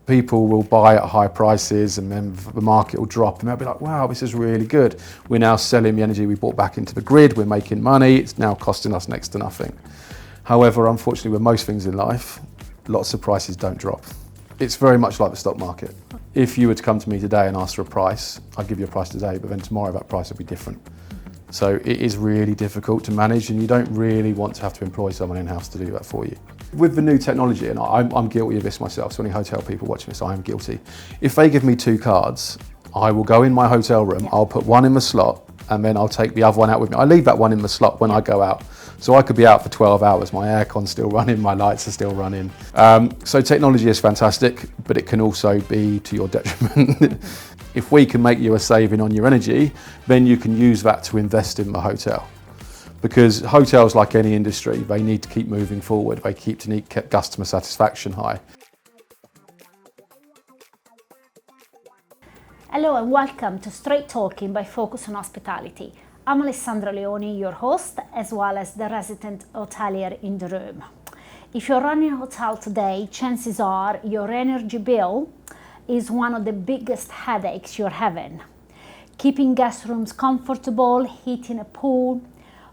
People will buy at high prices and then the market will drop and they'll be like, wow, this is really good. We're now selling the energy we bought back into the grid, we're making money, it's now costing us next to nothing. However, unfortunately, with most things in life, lots of prices don't drop. It's very much like the stock market. If you were to come to me today and ask for a price, I'd give you a price today, but then tomorrow that price will be different. So it is really difficult to manage, and you don't really want to have to employ someone in-house to do that for you. With the new technology, and I'm guilty of this myself, so any hotel people watching this, I am guilty. If they give me 2 cards, I will go in my hotel room, I'll put one in the slot, and then I'll take the other one out with me. I leave that one in the slot when I go out. So I could be out for 12 hours, my aircon's still running, my lights are still running. So technology is fantastic, but it can also be to your detriment. If we can make you a saving on your energy, then you can use that to invest in the hotel. Because hotels, like any industry, they need to keep moving forward. They need to keep customer satisfaction high. Hello and welcome to Straight Talking by Focus on Hospitality. I'm Alessandra Leoni, your host, as well as the resident hotelier in the room. If you're running a hotel today, chances are your energy bill is one of the biggest headaches you're having. Keeping guest rooms comfortable, heating a pool,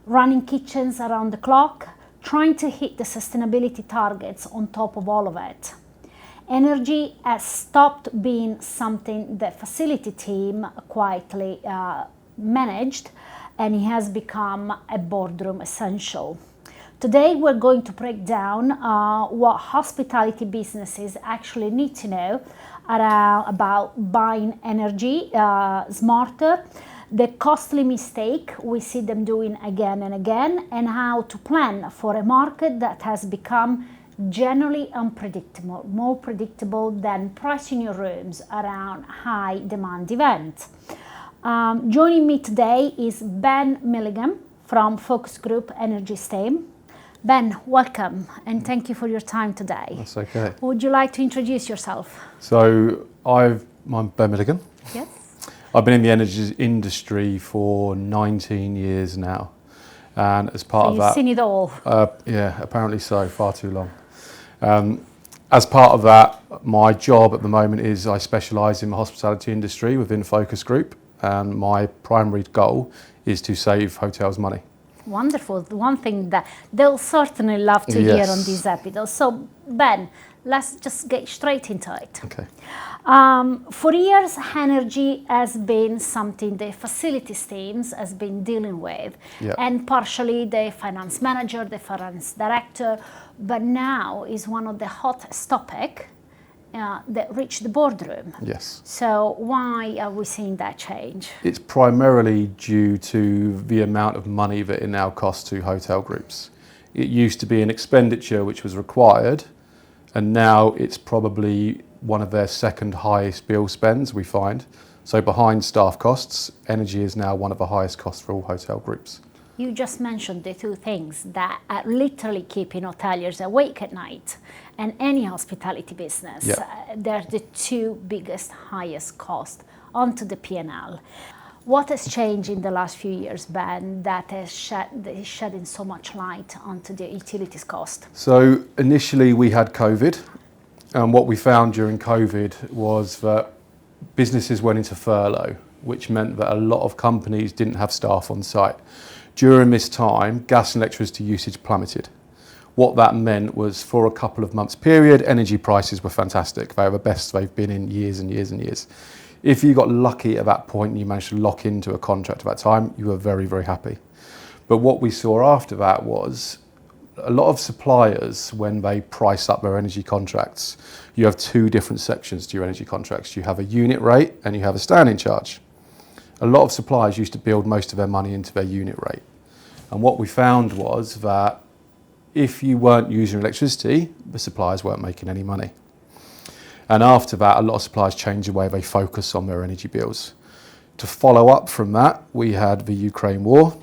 running kitchens around the clock, trying to hit the sustainability targets on top of all of it. Energy has stopped being something the facility team quietly managed, and it has become a boardroom essential. Today we're going to break down what hospitality businesses actually need to know about buying energy smarter, the costly mistake we see them doing again and again, and how to plan for a market that has become generally unpredictable, more predictable than pricing your rooms around high demand events. Joining me today is Ben Milligan from Focus Group Energy STEAM. Ben, welcome and thank you for your time today. That's okay. Would you like to introduce yourself? So I'm Ben Milligan. Yes. I've been in the energy industry for 19 years now. And as part of that... You've seen it all. Yeah, apparently so, far too long. As part of that, my job at the moment is I specialise in the hospitality industry within Focus Group, and my primary goal is to save hotels money. Wonderful. The one thing that they'll certainly love to hear on this episode. So, Ben, let's just get straight into it. Okay. For years, energy has been something the facilities teams has been dealing with, and partially the finance manager, the finance director, but now is one of the hottest topics that reached the boardroom. Yes. So why are we seeing that change? It's primarily due to the amount of money that it now costs to hotel groups. It used to be an expenditure which was required, and now it's probably one of their second highest bill spends, we find. So behind staff costs, energy is now one of the highest costs for all hotel groups. You just mentioned the two things that are literally keeping hoteliers awake at night, and any hospitality business. They're the two biggest, highest costs onto the P&L. What has changed in the last few years, Ben, that is shedding so much light onto the utilities cost? So initially we had COVID, and what we found during COVID was that businesses went into furlough, which meant that a lot of companies didn't have staff on site. During this time, gas and electricity usage plummeted. What that meant was, for a couple of months period, energy prices were fantastic. They were the best they've been in years and years and years. If you got lucky at that point and you managed to lock into a contract at that time, you were very, very happy. But what we saw after that was a lot of suppliers, when they price up their energy contracts, you have two different sections to your energy contracts. You have a unit rate and you have a standing charge. A lot of suppliers used to build most of their money into their unit rate. And what we found was that if you weren't using electricity, the suppliers weren't making any money. And after that, a lot of suppliers changed the way they focus on their energy bills. To follow up from that, we had the Ukraine war,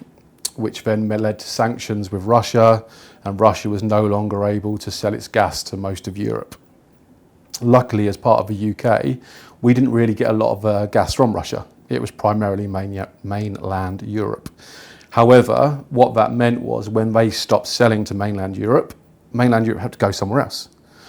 which then led to sanctions with Russia, and Russia was no longer able to sell its gas to most of Europe. Luckily, as part of the UK, we didn't really get a lot of gas from Russia. It was primarily mainland Europe. However, what that meant was when they stopped selling to mainland Europe had to go somewhere else.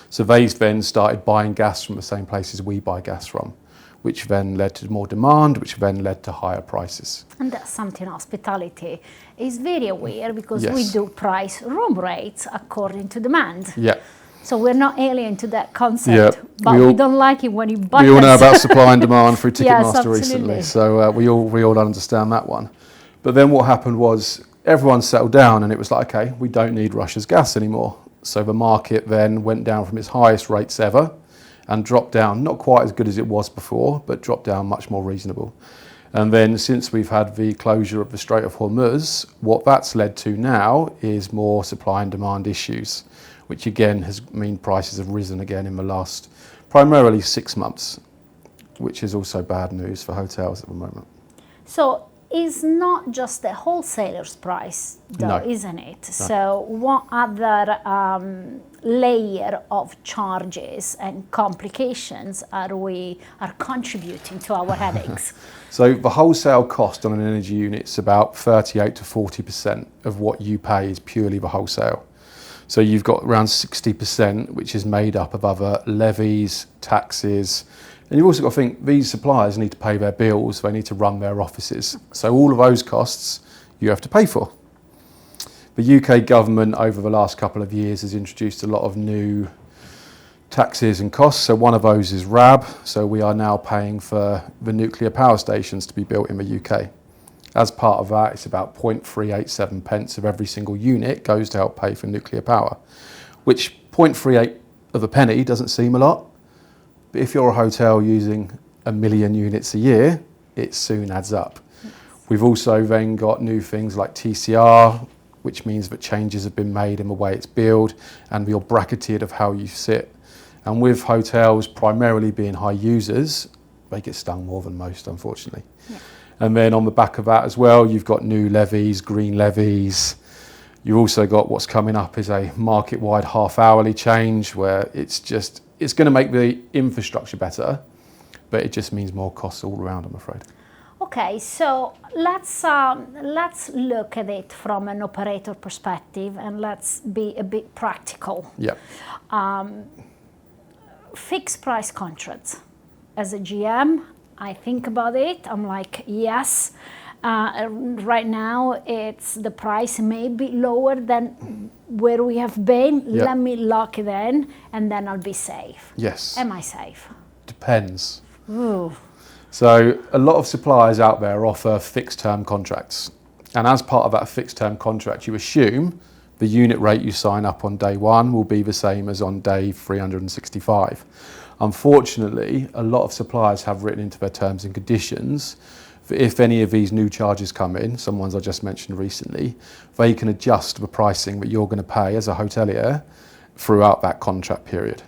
So they then started buying gas from the same places we buy gas from, which then led to more demand, which then led to higher prices. And that's something hospitality is very aware, because Yes. we do price room rates according to demand. Yeah. So we're not alien to that concept, Yeah, but we don't like it when you buy We all know us. about supply and demand through Yes, Ticketmaster absolutely. recently, so we all understand that one. But then what happened was everyone settled down, and it was like, okay, we don't need Russia's gas anymore. So the market then went down from its highest rates ever and dropped down, not quite as good as it was before, but dropped down much more reasonable. And then since we've had the closure of the Strait of Hormuz, what that's led to now is more supply and demand issues, which again has mean prices have risen again in the last primarily 6 months, which is also bad news for hotels at the moment. So it's not just the wholesaler's price, though, No. isn't it? No. So what other layer of charges and complications are contributing to our headaches? So the wholesale cost on an energy unit is about 38 to 40% of what you pay is purely the wholesale. So you've got around 60%, which is made up of other levies, taxes, and you've also got to think these suppliers need to pay their bills, they need to run their offices. So all of those costs you have to pay for. The UK government over the last couple of years has introduced a lot of new taxes and costs. So one of those is RAB. So we are now paying for the nuclear power stations to be built in the UK. As part of that, it's about 0.387 pence of every single unit goes to help pay for nuclear power, which 0.38 of a penny doesn't seem a lot, but if you're a hotel using 1 million units a year, it soon adds up. We've also then got new things like TCR, which means that changes have been made in the way it's billed, and you're bracketed of how you sit. And with hotels primarily being high users, they get stung more than most, unfortunately. Yeah. And then on the back of that as well, you've got new levies, green levies. You've also got what's coming up is a market-wide half-hourly change, where it's going to make the infrastructure better, but it just means more costs all around, I'm afraid. Okay, so let's look at it from an operator perspective, and let's be a bit practical. Yeah. Fixed price contracts. As a GM, I think about it. I'm like, yes. Right now, the price may be lower than where we have been. Yep. Let me lock it in, and then I'll be safe. Yes. Am I safe? Depends. Ooh. So a lot of suppliers out there offer fixed term contracts. And as part of that fixed term contract, you assume the unit rate you sign up on day one will be the same as on day 365. Unfortunately, a lot of suppliers have written into their terms and conditions that if any of these new charges come in, some ones I just mentioned recently, they can adjust the pricing that you're going to pay as a hotelier throughout that contract period.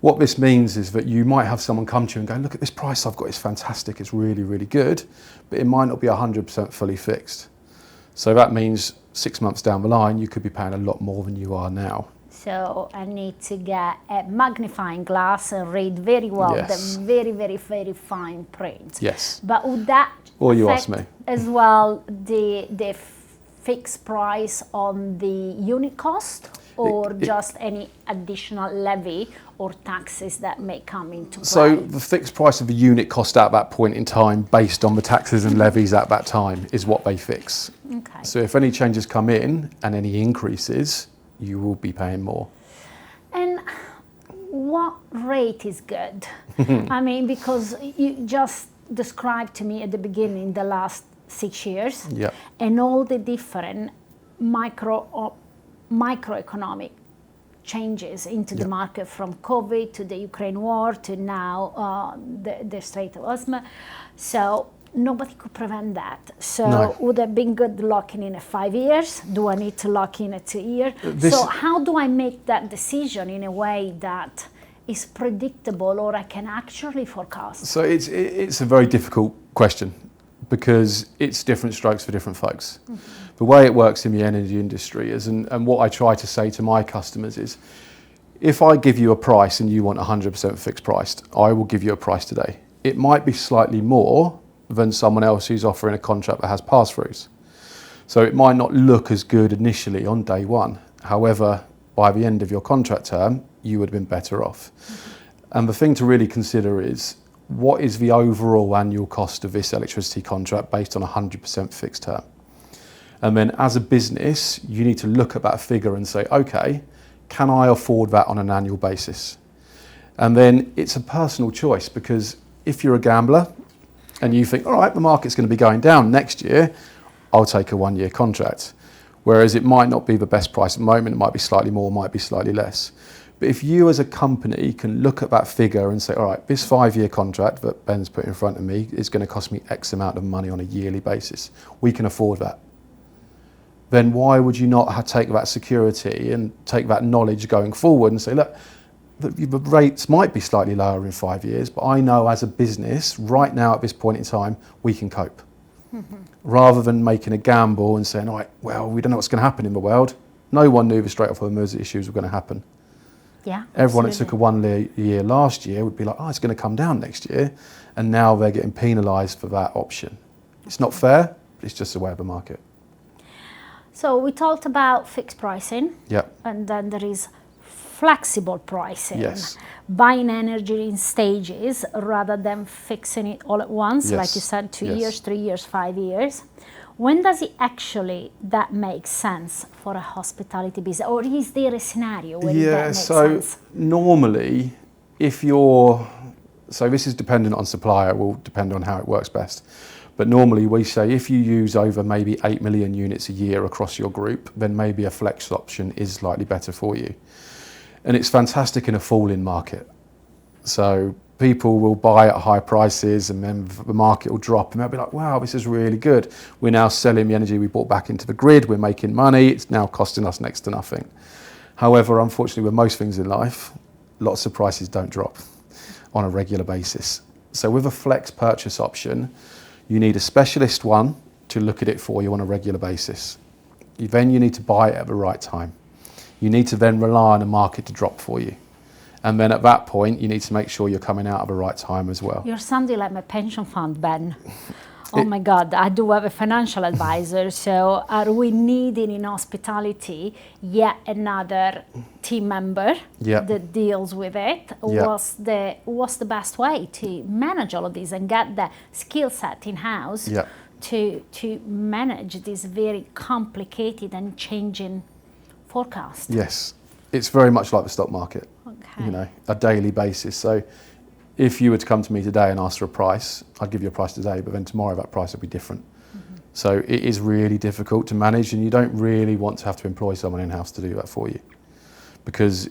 What this means is that you might have someone come to you and go, look at this price I've got, it's fantastic, it's really, really good, but it might not be 100% fully fixed. So that means 6 months down the line, you could be paying a lot more than you are now. So I need to get a magnifying glass and read very well Yes. the very, very, very fine print. Yes. But would that Or you affect ask me. as well the fixed price on the unit cost, or just any additional levy or taxes that may come into play? So the fixed price of the unit cost at that point in time, based on the taxes and levies at that time, is what they fix. Okay. So if any changes come in and any increases, you will be paying more. And what rate is good? I mean, because you just described to me at the beginning the last 6 years, Yeah. and all the different microeconomic changes into the market, from COVID to the Ukraine war to now the Strait of Hormuz. So nobody could prevent that. So No. would have been good locking in at 5 years? Do I need to lock in at 2 years? So how do I make that decision in a way that is predictable, or I can actually forecast? So it's a very difficult question, because it's different strokes for different folks. Mm-hmm. The way it works in the energy industry is, and what I try to say to my customers is, if I give you a price and you want 100% fixed priced, I will give you a price today. It might be slightly more than someone else who's offering a contract that has pass-throughs. So it might not look as good initially on day one. However, by the end of your contract term, you would have been better off. And the thing to really consider is, what is the overall annual cost of this electricity contract based on 100% fixed term? And then as a business, you need to look at that figure and say, okay, can I afford that on an annual basis? And then it's a personal choice, because if you're a gambler and you think, all right, the market's going to be going down next year, I'll take a 1-year contract. Whereas it might not be the best price at the moment, it might be slightly more, might be slightly less. But if you as a company can look at that figure and say, all right, this 5-year contract that Ben's put in front of me is going to cost me X amount of money on a yearly basis, we can afford that. Then why would you not take that security and take that knowledge going forward and say, look, the rates might be slightly lower in 5 years, but I know as a business right now at this point in time, we can cope. Rather than making a gamble and saying, all right, well, we don't know what's going to happen in the world. No one knew the straight off Hormuz issues were going to happen. Yeah, everyone that took a 1 year last year would be like, oh, it's going to come down next year. And now they're getting penalised for that option. It's not fair, but it's just the way of the market. So we talked about fixed pricing. Yep. And then there is flexible pricing. Yes. Buying energy in stages rather than fixing it all at once, Yes. like you said, 2 Yes. years, 3 years, 5 years. When does it actually that make sense for a hospitality business? Or is there a scenario where that makes sense? Normally, so this is dependent on supplier, it will depend on how it works best. But normally we say if you use over maybe 8 million units a year across your group, then maybe a flex option is slightly better for you. And it's fantastic in a falling market. So people will buy at high prices and then the market will drop and they'll be like, wow, this is really good. We're now selling the energy we bought back into the grid, we're making money, it's now costing us next to nothing. However, unfortunately, with most things in life, lots of prices don't drop on a regular basis. So with a flex purchase option, you need a specialist one to look at it for you on a regular basis. Then you need to buy it at the right time. You need to then rely on the market to drop for you. And then at that point, you need to make sure you're coming out at the right time as well. You're sounding like my pension fund, Ben. Oh my God, I do have a financial advisor. So are we needing in hospitality yet another team member that deals with it? What's the best way to manage all of this and get the skill set in-house to manage this very complicated and changing forecast? Yes, it's very much like the stock market, you know, a daily basis. So if you were to come to me today and ask for a price, I'd give you a price today, but then tomorrow that price would be different. So it is really difficult to manage, and you don't really want to have to employ someone in-house to do that for you, because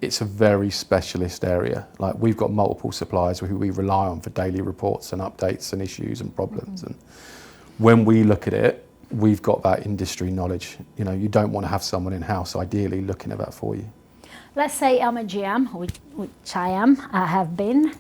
it's a very specialist area. Like, we've got multiple suppliers who we rely on for daily reports and updates and issues and problems. And when we look at it, we've got that industry knowledge. You know, you don't want to have someone in-house ideally looking at that for you. Let's say I'm a GM, which I am, I have been,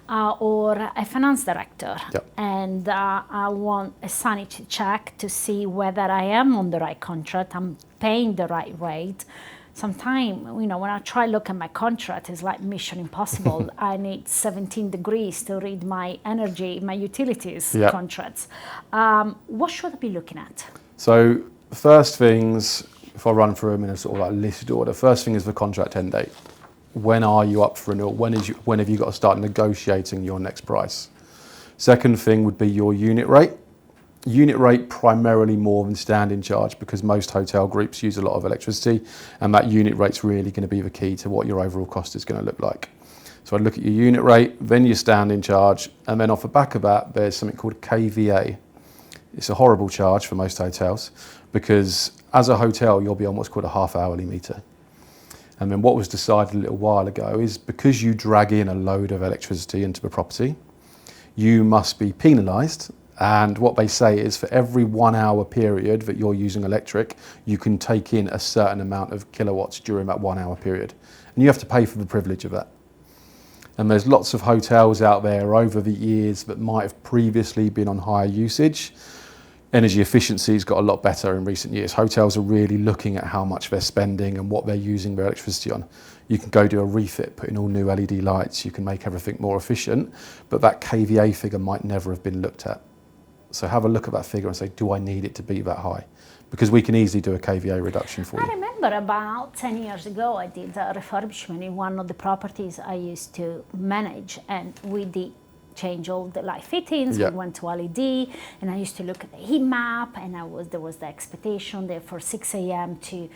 or a finance director, and I want a sanity check to see whether I am on the right contract, I'm paying the right rate. Sometimes, you know, when I try to look at my contract, it's like mission impossible. I need 17 degrees to read my energy, my utilities contracts. What should I be looking at? So first things, if I run through them in a sort of like listed order, first thing is the contract end date. When are you up for renewal? When have you got to start negotiating your next price? Second thing would be your unit rate. Unit rate primarily more than standing charge, because most hotel groups use a lot of electricity, and that unit rate's really going to be the key to what your overall cost is going to look like. So I'd look at your unit rate, then your standing charge, and then off the back of that, there's something called KVA. It's a horrible charge for most hotels, because as a hotel, you'll be on what's called a half-hourly meter. And then what was decided a little while ago is, because you drag in a load of electricity into the property, you must be penalised. And what they say is, for every 1 hour period that you're using electric, you can take in a certain amount of kilowatts during that 1 hour period. And you have to pay for the privilege of that. And there's lots of hotels out there over the years that might have previously been on higher usage. Energy efficiency's got a lot better in recent years. Hotels are really looking at how much they're spending and what they're using their electricity on. You can go do a refit, put in all new LED lights, you can make everything more efficient, but that KVA figure might never have been looked at. So have a look at that figure and say, do I need it to be that high? Because we can easily do a KVA reduction for you. I remember about 10 years ago I did a refurbishment in one of the properties I used to manage, and we did change all the light fittings. Yeah. We went to LED, and I used to look at the heat map, and there was the expectation there for 6 a.m. to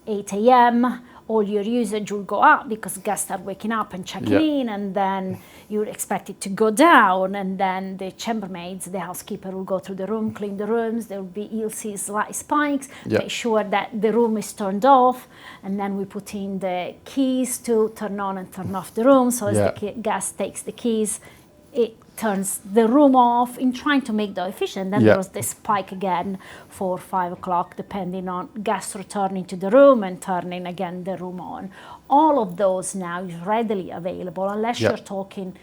8 a.m. all your usage will go up because guests are waking up and checking in, and then you're expected to go down, and then the chambermaids, the housekeeper, will go through the room, clean the rooms. There will be, you'll see slight spikes, make sure that the room is turned off, and then we put in the keys to turn on and turn off the room. So as the guest takes the keys, it turns the room off, in trying to make that efficient. Then there was this spike again for 5 o'clock, depending on guests returning to the room and turning again the room on. All of those now is readily available, unless you're talking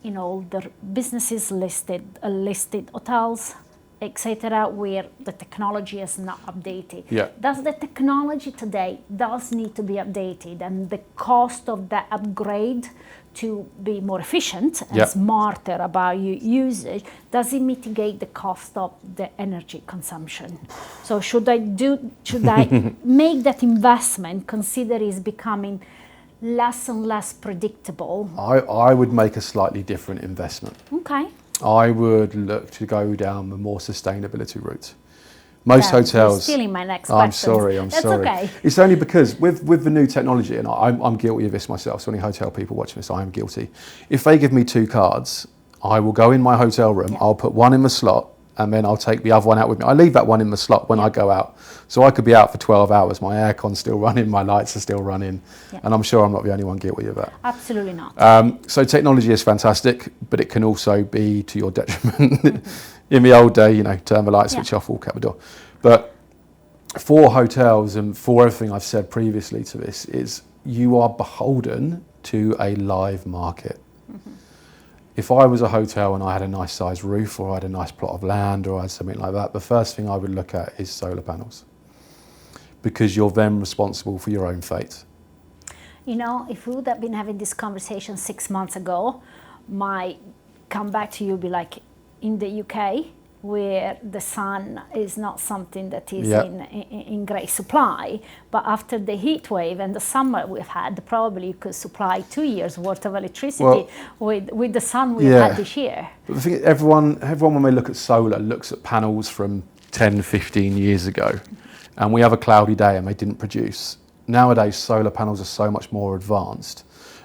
in all the businesses listed hotels, etc., where the technology is not updated. Does the technology today does need to be updated, and the cost of that upgrade to be more efficient and smarter about your usage, does it mitigate the cost of the energy consumption? So should I make that investment, consider it's becoming less and less predictable? I would make a slightly different investment. Okay. I would look to go down the more sustainability route. Most hotels. You're stealing my next I'm question. sorry. That's sorry. Okay. It's only because with the new technology, and I'm guilty of this myself. So any hotel people watching this, I am guilty. If they give me 2 cards, I will go in my hotel room. I'll put one in the slot, and then I'll take the other one out with me. I leave that one in the slot when I go out. So I could be out for 12 hours. My aircon's still running, my lights are still running, and I'm sure I'm not the only one guilty of that. Absolutely not. So technology is fantastic, but it can also be to your detriment. In the old day, turn the light switch off, walk out the door. But for hotels, and for everything I've said previously to this, is you are beholden to a live market. If I was a hotel and I had a nice sized roof, or I had a nice plot of land, or I had something like that, the first thing I would look at is solar panels, because you're then responsible for your own fate. If we would have been having this conversation 6 months ago, my comeback to you would be like, in the UK, where the sun is not something that is in great supply, but after the heat wave and the summer we've had, probably you could supply 2 years worth of electricity with the sun we've had this year. But the thing is, everyone when they look at solar looks at panels from 10, 15 years ago, and we have a cloudy day and they didn't produce. Nowadays, solar panels are so much more advanced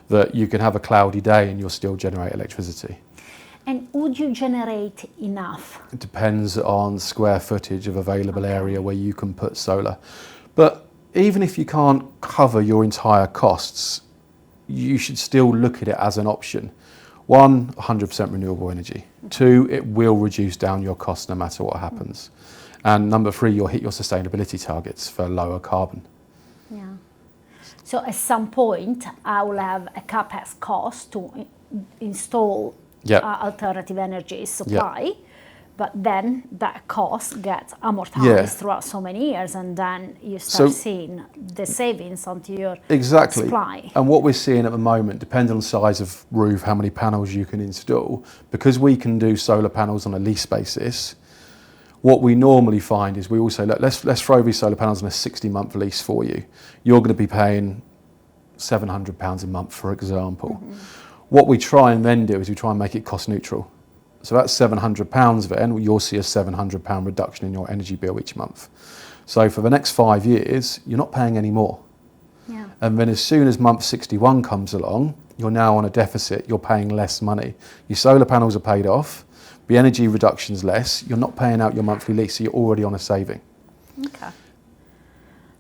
that you can have a cloudy day and you'll still generate electricity. And would you generate enough? It depends on square footage of available area where you can put solar. But even if you can't cover your entire costs, you should still look at it as an option. 1, 100% renewable energy. 2, it will reduce down your costs no matter what happens. And number 3, you'll hit your sustainability targets for lower carbon. Yeah. So at some point, I will have a CapEx cost to install alternative energy supply, but then that cost gets amortized throughout so many years, and then you start seeing the savings onto your supply. And what we're seeing at the moment, depending on the size of roof, how many panels you can install, because we can do solar panels on a lease basis, what we normally find is we all say, look, let's throw these solar panels on a 60-month lease for you. You're going to be paying £700 a month, for example. What we try and then do is we try and make it cost neutral. So that's £700 then, you'll see a £700 reduction in your energy bill each month. So for the next 5 years, you're not paying any more. And then as soon as month 61 comes along, you're now on a deficit, you're paying less money. Your solar panels are paid off, the energy reduction's less, you're not paying out your monthly lease, so you're already on a saving. Okay.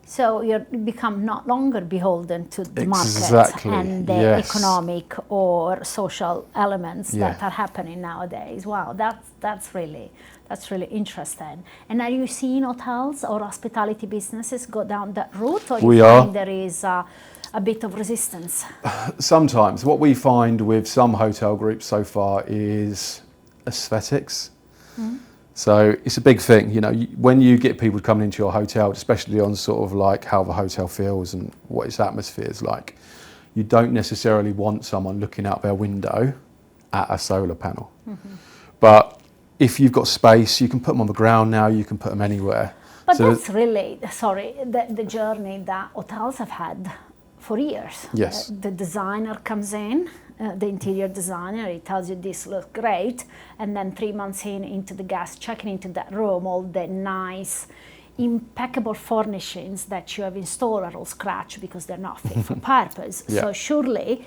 So you become not longer beholden to the market and the economic or social elements that are happening nowadays. Wow, that's really interesting. And are you seeing hotels or hospitality businesses go down that route, or you find there is a bit of resistance? Sometimes. What we find with some hotel groups so far is aesthetics. So it's a big thing, when you get people coming into your hotel, especially on sort of like how the hotel feels and what its atmosphere is like, you don't necessarily want someone looking out their window at a solar panel. But if you've got space, you can put them on the ground now, you can put them anywhere. But So that's really, the journey that hotels have had for years. Yes. The designer comes in, the interior designer, he tells you this looks great, and then 3 months into the guest checking into that room, all the nice, impeccable furnishings that you have installed are all scratch because they're not fit for purpose. Yeah. So surely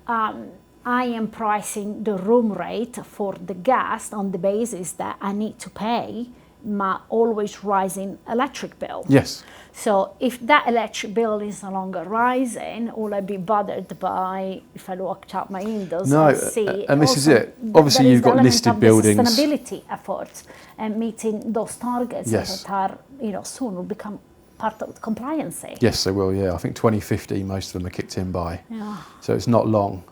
I am pricing the room rate for the guest on the basis that I need to pay my always rising electric bill. yes, So if that electric bill is no longer rising, will I be bothered by if I look out my windows No, and see? and this is also it. Obviously there is you've the got element listed of the buildings. sustainability efforts and meeting those targets Yes. that are, soon will become part of compliance. Yes, they will, yeah. I think 2050, most of them are kicked in by. Yeah. So it's not long.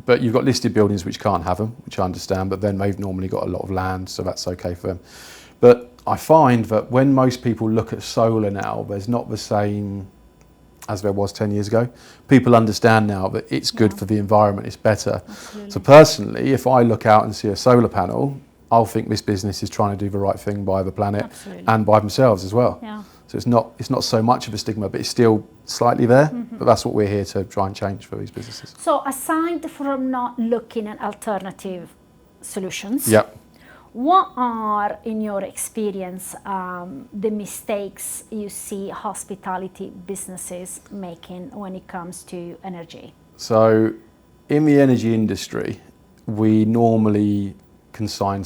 But you've got listed buildings which can't have them, which I understand, but then they've normally got a lot of land, so that's okay for them. But I find that when most people look at solar now, there's not the same as there was 10 years ago. People understand now that it's good for the environment, it's better. Absolutely. So personally, if I look out and see a solar panel, I'll think this business is trying to do the right thing by the planet Absolutely. and by themselves as well. Yeah. So it's not so much of a stigma, but it's still slightly there. But that's what we're here to try and change for these businesses. So aside from not looking at alternative solutions, Yep. what are, in your experience, the mistakes you see hospitality businesses making when it comes to energy? So in the energy industry, we normally consign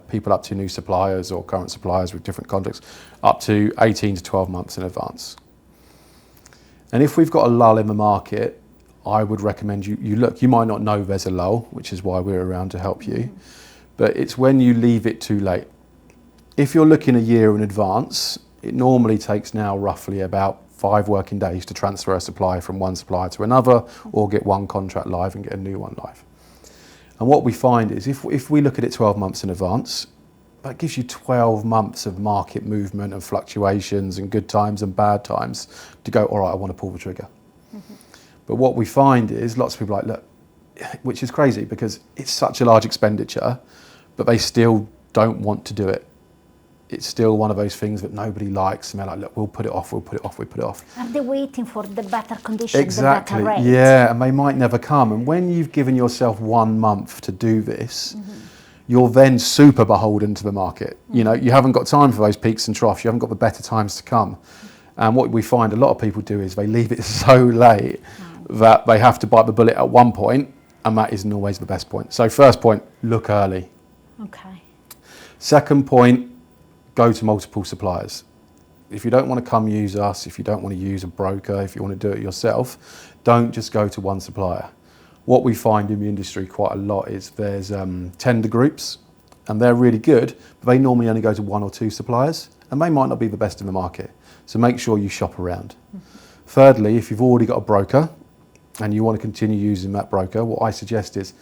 people up to new suppliers or current suppliers with different contracts up to 18 to 12 months in advance. And if we've got a lull in the market, I would recommend you look. You might not know there's a lull, which is why we're around to help you. But it's when you leave it too late. If you're looking a year in advance, it normally takes now roughly about 5 working days to transfer a supply from one supplier to another or get one contract live and get a new one live. And what we find is if we look at it 12 months in advance, that gives you 12 months of market movement and fluctuations and good times and bad times to go, all right, I want to pull the trigger. But what we find is lots of people are like, look, which is crazy because it's such a large expenditure, but they still don't want to do it. It's still one of those things that nobody likes, and they're like, look, we'll put it off. Are they waiting for the better conditions, Exactly, the better rate? yeah, and they might never come. And when you've given yourself 1 month to do this, you're then super beholden to the market. You know, you haven't got time for those peaks and troughs. You haven't got the better times to come. And what we find a lot of people do is they leave it so late that they have to bite the bullet at one point, and that isn't always the best point. So first point, look early. Okay. Second point, go to multiple suppliers. If you don't want to come use us, if you don't want to use a broker, if you want to do it yourself, don't just go to one supplier. What we find in the industry quite a lot is there's tender groups, and they're really good, but they normally only go to 1 or 2 suppliers, and they might not be the best in the market. So make sure you shop around. Thirdly, if you've already got a broker and you want to continue using that broker, what I suggest is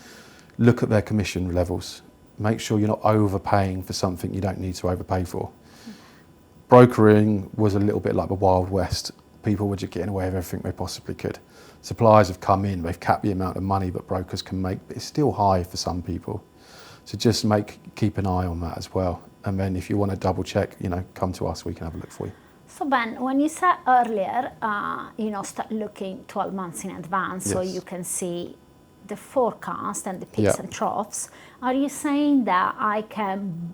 look at their commission levels. Make sure you're not overpaying for something you don't need to overpay for. Brokering was a little bit like the Wild West. People were just getting away with everything they possibly could. Suppliers have come in, they've capped the amount of money that brokers can make, but it's still high for some people. So just keep an eye on that as well. And then if you want to double check, come to us, we can have a look for you. So Ben, when you said earlier, start looking 12 months in advance so Yes. you can see the forecast and the peaks Yeah. and troughs, are you saying that I can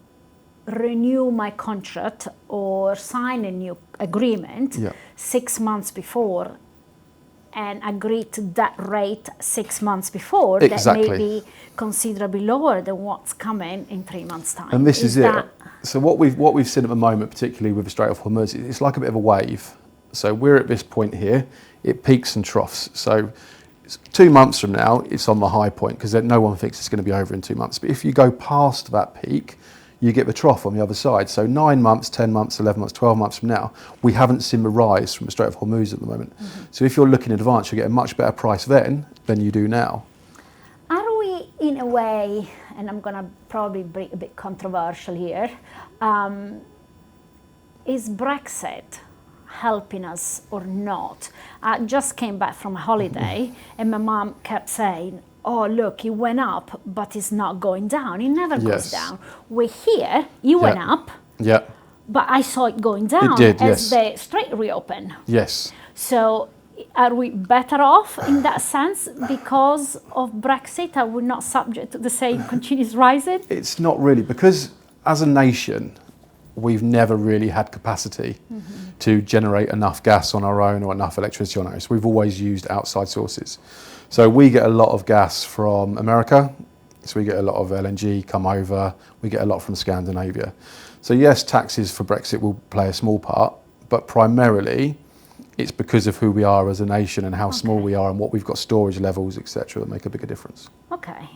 renew my contract or sign a new agreement 6 months before and agree to that rate 6 months before Exactly. that may be considerably lower than what's coming in 3 months' time? And this is it. that- So what we've seen at the moment, particularly with the Strait of Hormuz, it's like a bit of a wave. So we're at this point here, it peaks and troughs. So 2 months from now, it's on the high point because no one thinks it's going to be over in 2 months. But if you go past that peak, you get the trough on the other side. So 9 months, 10 months, 11 months, 12 months from now, we haven't seen the rise from the Strait of Hormuz at the moment. So if you're looking in advance, you get a much better price then than you do now. Are we, in a way, and I'm going to probably be a bit controversial here, is Brexit helping us or not? I just came back from a holiday and my mom kept saying, oh, look, it went up, but it's not going down. It never goes Yes. down. We're here, it went up, Yeah. but I saw it going down did, as yes. the Strait reopened. Yes. So are we better off in that sense because of Brexit? Are we not subject to the same continuous rising? It's not really, because as a nation, we've never really had capacity to generate enough gas on our own or enough electricity on our own. So we've always used outside sources. So we get a lot of gas from America. So we get a lot of LNG come over. We get a lot from Scandinavia. So yes, taxes for Brexit will play a small part, but primarily it's because of who we are as a nation and how small we are and what we've got storage levels, etc., that make a bigger difference. Okay.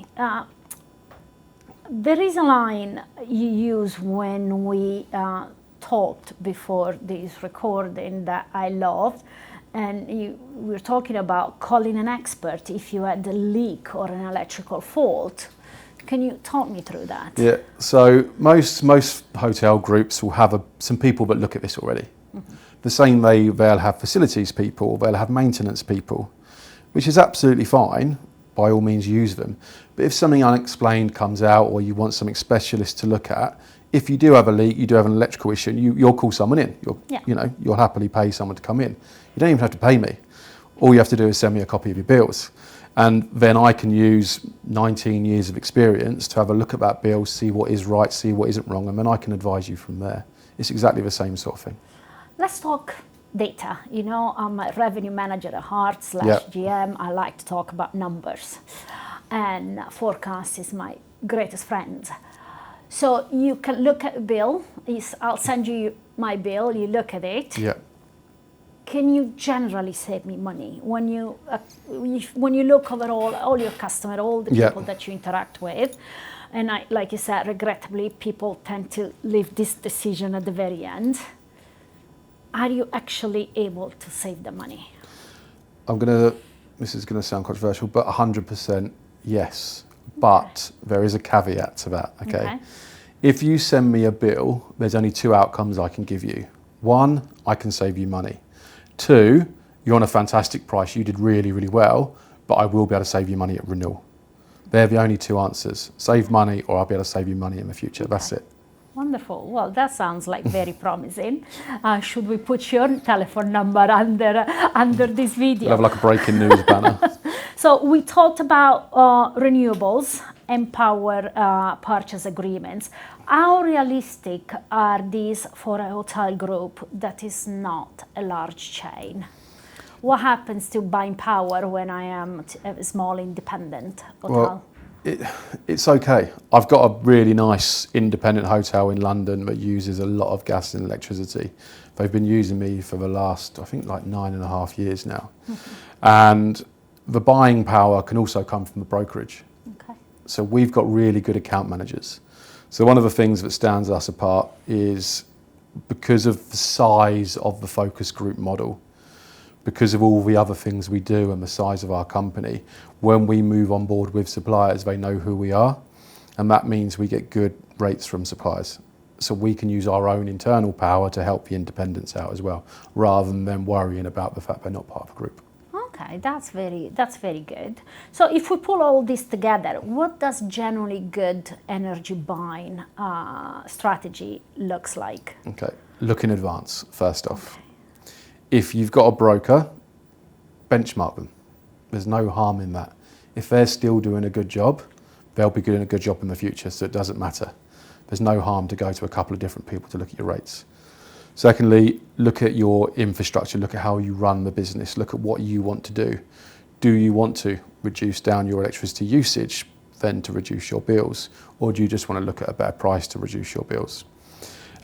There is a line you use when we talked before this recording that I loved, and we were talking about calling an expert if you had a leak or an electrical fault. Can you talk me through that? Yeah, so most hotel groups will have some people that look at this already. The same way they'll have facilities people, they'll have maintenance people, which is absolutely fine. By all means use them. But if something unexplained comes out or you want something specialist to look at, if you do have a leak, you do have an electrical issue, you'll call someone in. You'll happily pay someone to come in. You don't even have to pay me. All you have to do is send me a copy of your bills. And then I can use 19 years of experience to have a look at that bill, see what is right, see what isn't wrong, and then I can advise you from there. It's exactly the same sort of thing. Let's talk data. You know, I'm a revenue manager at heart / GM. I like to talk about numbers. And forecast is my greatest friend. So you can look at a bill. I'll send you my bill. You look at it. Yeah. Can you generally save me money when you look over all your customer, all the people that you interact with? And like you said, regrettably, people tend to leave this decision at the very end. Are you actually able to save the money? This is going to sound controversial, but 100% yes. But there is a caveat to that, okay? If you send me a bill, there's only two outcomes I can give you. One, I can save you money. Two, you're on a fantastic price, you did really, really well, but I will be able to save you money at renewal. They're the only two answers. Save money or I'll be able to save you money in the future. That's it. Wonderful. Well, that sounds like very promising. Should we put your telephone number under this video? We'll have like a breaking news banner. So we talked about renewables and power purchase agreements. How realistic are these for a hotel group that is not a large chain? What happens to buying power when I am a small independent hotel? Well, it's okay. I've got a really nice independent hotel in London that uses a lot of gas and electricity. They've been using me for the last, I think, like 9.5 years now. And the buying power can also come from the brokerage. Okay. So we've got really good account managers. So one of the things that stands us apart is because of the size of the focus group model, because of all the other things we do and the size of our company, when we move on board with suppliers, they know who we are. And that means we get good rates from suppliers. So we can use our own internal power to help the independents out as well, rather than them worrying about the fact they're not part of a group. Okay, that's very good. So if we pull all this together, what does generally good energy buying strategy looks like? Okay, look in advance, first off. If you've got a broker, benchmark them. There's no harm in that. If they're still doing a good job, they'll be doing a good job in the future, so it doesn't matter. There's no harm to go to a couple of different people to look at your rates. Secondly, look at your infrastructure, look at how you run the business, look at what you want to do. Do you want to reduce down your electricity usage then to reduce your bills, or do you just want to look at a better price to reduce your bills?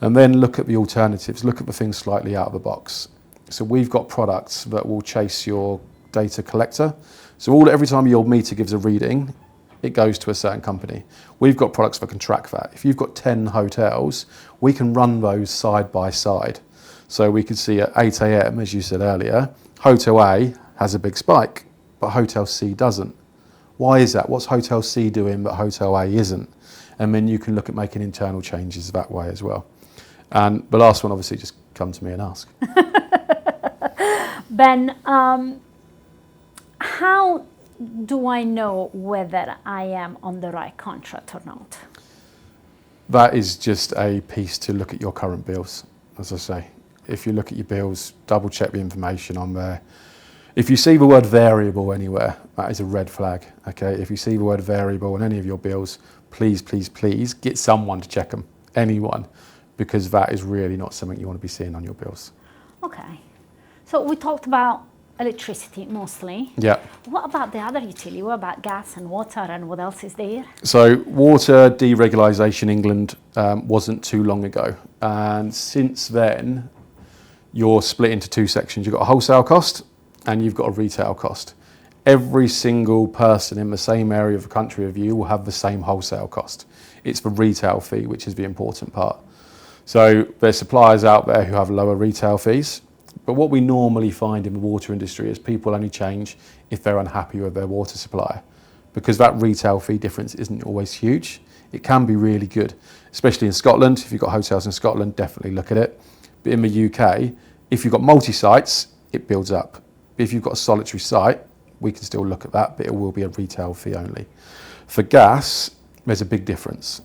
And then look at the alternatives, look at the things slightly out of the box. So we've got products that will chase your data collector. So every time your meter gives a reading, it goes to a certain company. We've got products that can track that. If you've got 10 hotels, we can run those side by side. So we could see at 8 a.m, as you said earlier, Hotel A has a big spike, but Hotel C doesn't. Why is that? What's Hotel C doing but Hotel A isn't? And then you can look at making internal changes that way as well. And the last one, obviously, just come to me and ask. Ben, how do I know whether I am on the right contract or not? That is just a piece to look at your current bills, as I say. If you look at your bills, double check the information on there. If you see the word variable anywhere, that is a red flag, okay? If you see the word variable on any of your bills, please, please, please get someone to check them, anyone, because that is really not something you want to be seeing on your bills. Okay. So we talked about electricity mostly. Yeah. What about the other utility? What about gas and water, and what else is there? So water deregulation in England wasn't too long ago. And since then, you're split into two sections. You've got a wholesale cost and you've got a retail cost. Every single person in the same area of the country of you will have the same wholesale cost. It's the retail fee, which is the important part. So there's suppliers out there who have lower retail fees. But what we normally find in the water industry is people only change if they're unhappy with their water supplier, because that retail fee difference isn't always huge. It can be really good, especially in Scotland. If you've got hotels in Scotland, definitely look at it. But in the UK, if you've got multi-sites, it builds up. If you've got a solitary site, we can still look at that, but it will be a retail fee only. For gas, there's a big difference.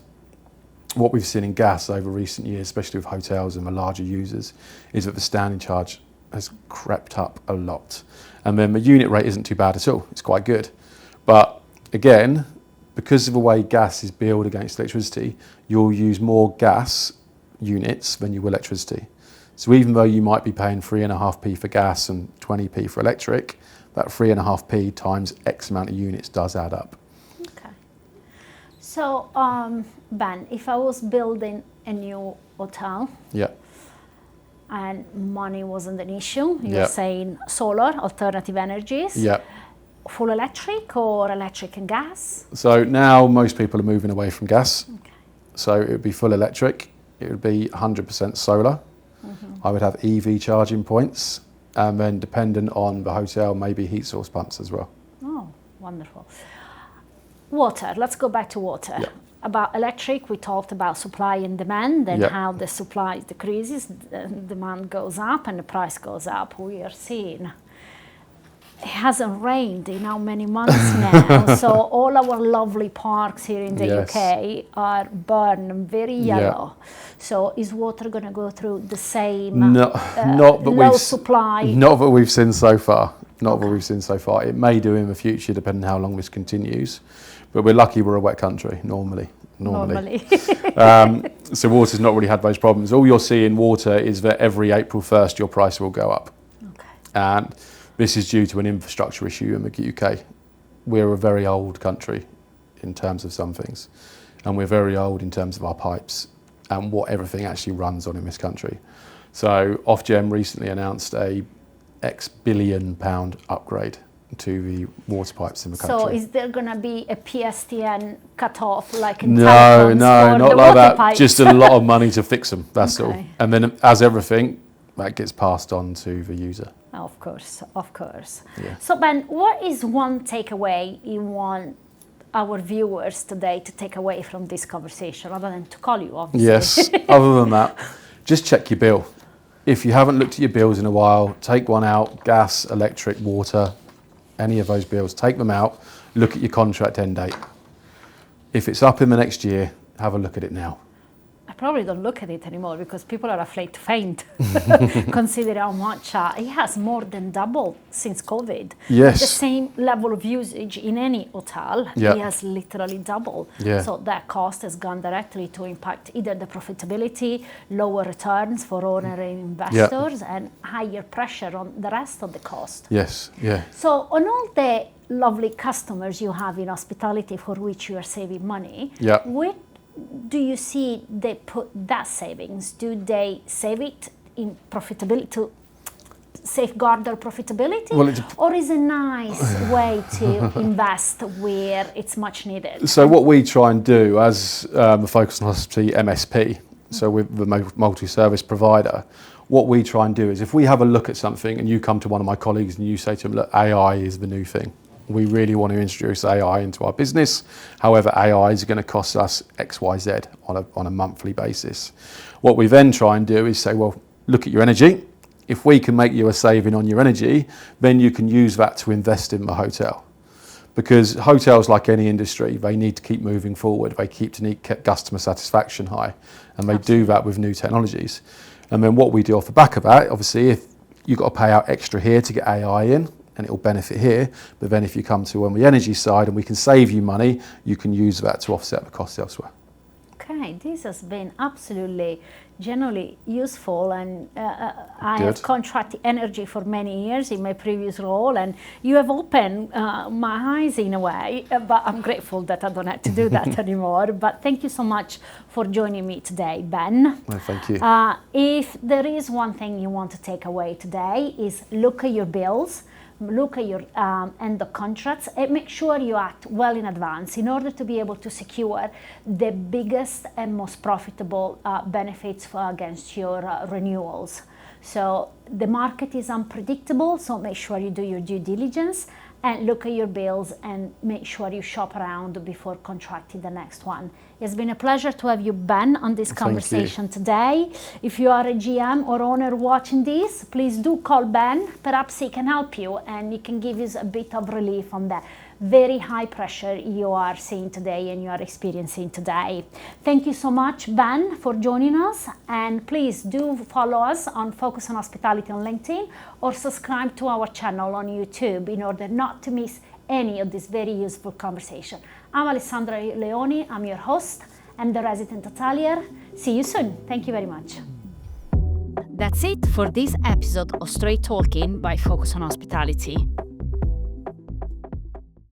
What we've seen in gas over recent years, especially with hotels and the larger users, is that the standing charge has crept up a lot. And then the unit rate isn't too bad at all. It's quite good. But again, because of the way gas is billed against electricity, you'll use more gas units than you will electricity. So even though you might be paying 3.5p for gas and 20p for electric, that 3.5p times X amount of units does add up. Okay. So, Ben, if I was building a new hotel, Yeah. and money wasn't an issue, you're Yeah. saying solar, alternative energies, Yeah. full electric or electric and gas? So now most people are moving away from gas. Okay. So it would be full electric. It would be 100% solar. I would have EV charging points, and then dependent on the hotel, maybe heat source pumps as well. Oh, wonderful. Water, let's go back to water. Yeah. About electric, we talked about supply and demand, and Yeah. how the supply decreases, the demand goes up, and the price goes up. We are seeing it hasn't rained in how many months now, so all our lovely parks here in the Yes. UK are burned very yellow. So is water going to go through the same Not that low we've supply? Not that we've seen so far. Not that we've seen so far. It may do in the future, depending on how long this continues. But we're lucky we're a wet country normally. So water's not really had those problems. All you'll see in water is that every April 1st your price will go up. Okay. And this is due to an infrastructure issue in the UK. We're a very old country in terms of some things, and we're very old in terms of our pipes and what everything actually runs on in this country. So Ofgem recently announced a X billion pound upgrade to the water pipes in the country. So is there going to be a PSTN cut-off like in No, telecoms for not the like water that. pipes? Just a lot of money to fix them, that's all. Okay. And then as everything, that gets passed on to the user. Of course, of course. Yeah. So Ben, what is one takeaway you want our viewers today to take away from this conversation, other than to call you, obviously? Yes, other than that, just check your bill. If you haven't looked at your bills in a while, take one out, gas, electric, water, any of those bills, take them out, look at your contract end date. If it's up in the next year, have a look at it now. I probably don't look at it anymore because people are afraid to faint, considering how much it has more than doubled since COVID. Yes. The same level of usage in any hotel, Yeah. it has literally doubled. Yeah. So that cost has gone directly to impact either the profitability, lower returns for owner and investors, and higher pressure on the rest of the cost. Yes, yeah. So on all the lovely customers you have in hospitality for which you are saving money, Yeah. where do you see they put that savings? Do they save it in profitability to safeguard their profitability? Well, or is it a nice way to invest where it's much needed? So what we try and do as the Focus on Hospitality MSP, so with the multi-service provider, what we try and do is if we have a look at something and you come to one of my colleagues and you say to them, look, AI is the new thing. We really want to introduce AI into our business. However, AI is going to cost us X, Y, Z on a monthly basis. What we then try and do is say, well, look at your energy. If we can make you a saving on your energy, then you can use that to invest in the hotel. Because hotels, like any industry, they need to keep moving forward. They keep customer satisfaction high, and they do that with new technologies. And then what we do off the back of that, obviously, if you've got to pay out extra here to get AI in, and it will benefit here, but then if you come to on the energy side and we can save you money, you can use that to offset the costs elsewhere. Okay, this has been absolutely generally useful, and I have contracted energy for many years in my previous role, and you have opened my eyes in a way, but I'm grateful that I don't have to do that anymore. But thank you so much for joining me today, Ben. Well, thank you. If there is one thing you want to take away today, is look at your bills, look at your end of contracts, and make sure you act well in advance in order to be able to secure the biggest and most profitable benefits against your renewals. So the market is unpredictable, so make sure you do your due diligence and look at your bills and make sure you shop around before contracting the next one. It's been a pleasure to have you, Ben, on this conversation today. If you are a GM or owner watching this, please do call Ben. Perhaps he can help you and he can give you a bit of relief on the very high pressure you are seeing today and you are experiencing today. Thank you so much, Ben, for joining us, and please do follow us on Focus on Hospitality on LinkedIn or subscribe to our channel on YouTube in order not to miss any of this very useful conversation. I'm Alessandra Leoni, I'm your host and the resident hotelier. See you soon. Thank you very much. That's it for this episode of Straight Talking by Focus on Hospitality.